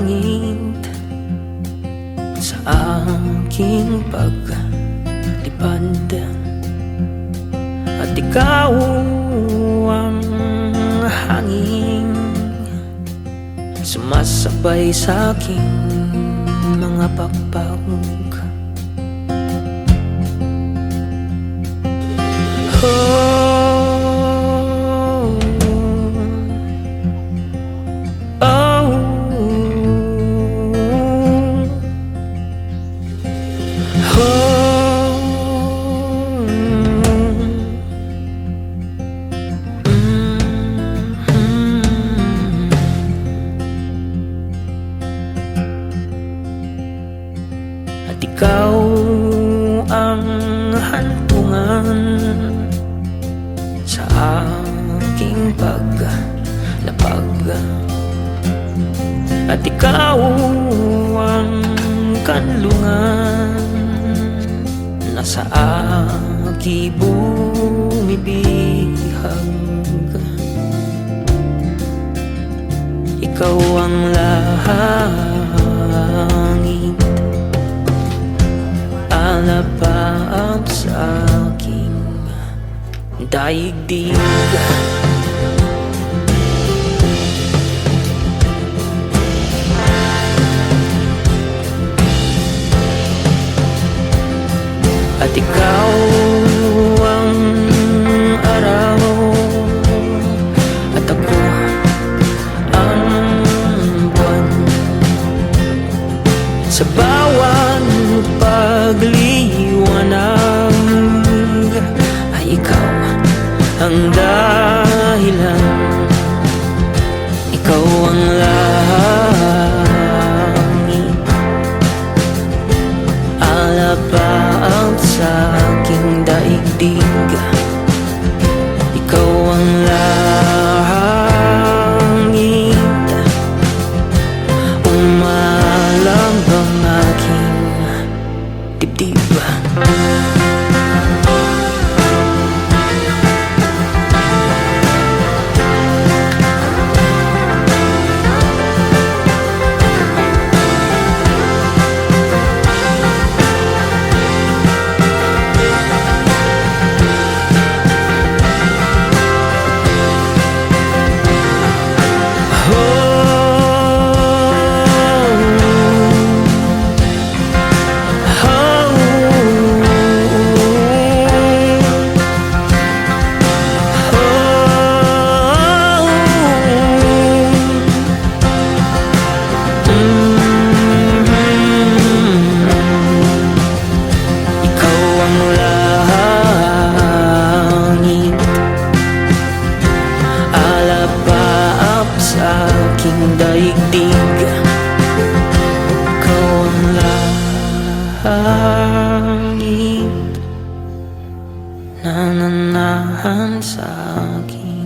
langit sa aking paglipad, at ikaw ang hangin sumasabay sa aking mga pakpak. At ikaw ang hantungan sa aking paglapag, at ikaw ang kanlungan na sa aking bumibihag. Ikaw ang langit, alapap sa aking daigdig. At ikaw ang araw, at ako ang buwan. Sa bawat pagliwanag ay ikaw ang dahilan. Ikaw ang langit, alapap sa aking daigdig. Ikaw ang langit, umalambang aking dibdib. Aking daigdig, ikaw ang langit na nanahan sa akin.